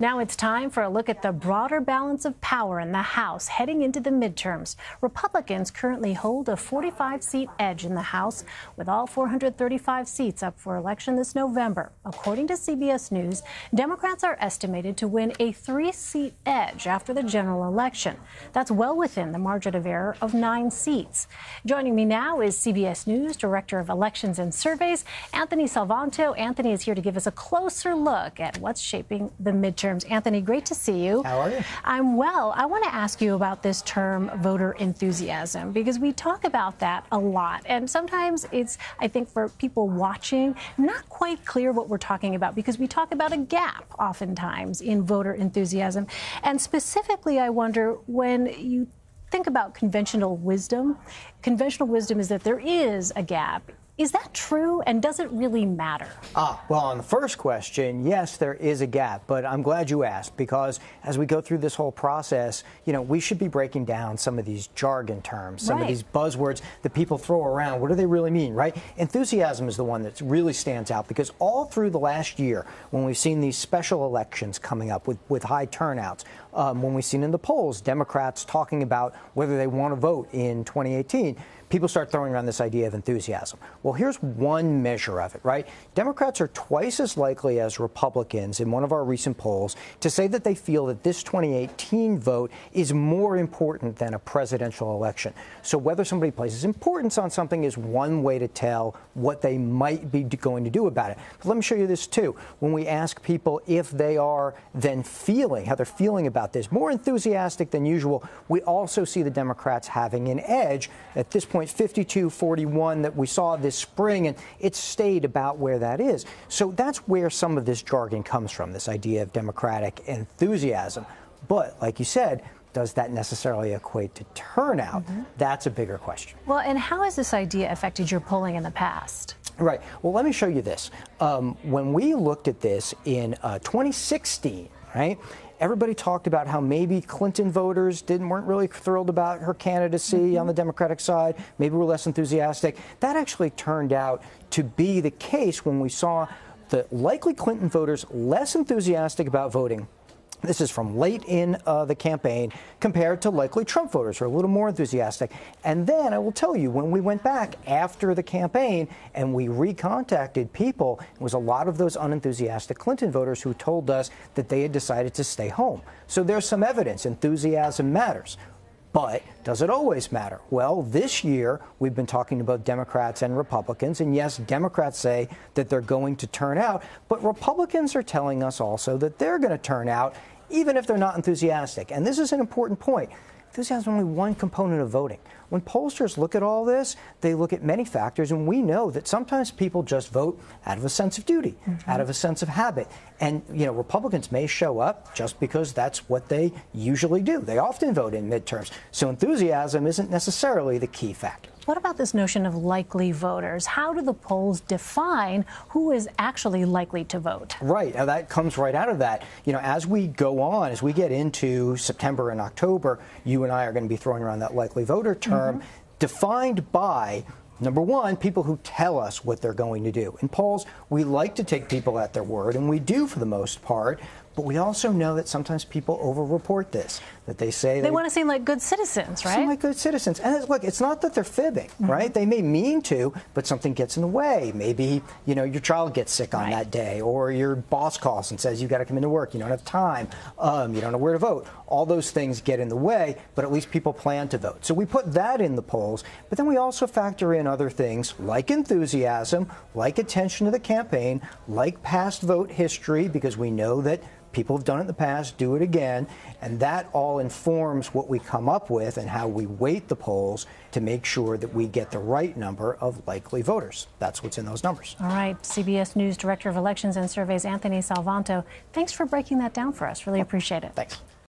Now it's time for a look at the broader balance of power in the House heading into the midterms. Republicans currently hold a 45-seat edge in the House, with all 435 seats up for election this November. According to CBS News, Democrats are estimated to win a 3-seat edge after the general election. That's well within the margin of error of 9 seats. Joining me now is CBS News Director of Elections and Surveys, Anthony Salvanto. Anthony is here to give us a closer look at what's shaping the midterms. Anthony, great to see you. How are you? I'm well. I want to ask you about this term voter enthusiasm, because we talk about that a lot. And sometimes it's, I think, for people watching, not quite clear what we're talking about, because we talk about a gap oftentimes in voter enthusiasm. And specifically, I wonder, when you think about conventional wisdom is that there is a gap. Is that true, and does it really matter? Well, on the first question, yes, there is a gap, but I'm glad you asked, because as we go through this whole process, we should be breaking down some of these jargon terms, some of these buzzwords that people throw around. What do they really mean, right? Enthusiasm is the one that really stands out, because all through the last year, when we've seen these special elections coming up with high turnouts, when we've seen in the polls Democrats talking about whether they want to vote in 2018, people start throwing around this idea of enthusiasm. Well, here's one measure of it, right? Democrats are twice as likely as Republicans in one of our recent polls to say that they feel that this 2018 vote is more important than a presidential election. So whether somebody places importance on something is one way to tell what they might be going to do about it. But let me show you this too. When we ask people if they are then how they're feeling about this, more enthusiastic than usual, we also see the Democrats having an edge at this point. 52-41 that we saw this spring, and it's stayed about where that is. So that's where some of this jargon comes from, this idea of Democratic enthusiasm. But like you said, does that necessarily equate to turnout? That's a bigger question. Well, and how has this idea affected your polling in the past? Right. Well, let me show you this. When we looked at this in 2016, right, everybody talked about how maybe Clinton voters weren't really thrilled about her candidacy on the Democratic side. Maybe we're less enthusiastic. That actually turned out to be the case when we saw the likely Clinton voters less enthusiastic about voting. This is from late in the campaign compared to likely Trump voters who are a little more enthusiastic. And then I will tell you, when we went back after the campaign and we recontacted people, it was a lot of those unenthusiastic Clinton voters who told us that they had decided to stay home. So there's some evidence enthusiasm matters. But does it always matter? Well, this year we've been talking about Democrats and Republicans, and yes, Democrats say that they're going to turn out, but Republicans are telling us also that they're going to turn out even if they're not enthusiastic. And this is an important point. Enthusiasm is only one component of voting. When pollsters look at all this, they look at many factors, and we know that sometimes people just vote out of a sense of duty, out of a sense of habit. And, Republicans may show up just because that's what they usually do. They often vote in midterms. So enthusiasm isn't necessarily the key factor. What about this notion of likely voters? How do the polls define who is actually likely to vote? Right. Now, that comes right out of that. As we go on, as we get into September and October, you and I are going to be throwing around that likely voter term, defined by, number one, people who tell us what they're going to do. In polls, we like to take people at their word, and we do for the most part. But we also know that sometimes people over-report this, that they say they want to seem like good citizens, right? Seem like good citizens. And look, it's not that they're fibbing, right? They may mean to, but something gets in the way. Maybe, your child gets sick on that day, or your boss calls and says you got to come into work, you don't have time, you don't know where to vote. All those things get in the way, but at least people plan to vote. So we put that in the polls, but then we also factor in other things like enthusiasm, like attention to the campaign, like past vote history, because we know that people have done it in the past, do it again, and that all informs what we come up with and how we weight the polls to make sure that we get the right number of likely voters. That's what's in those numbers. All right. CBS News Director of Elections and Surveys, Anthony Salvanto, thanks for breaking that down for us. Really appreciate it. Thanks.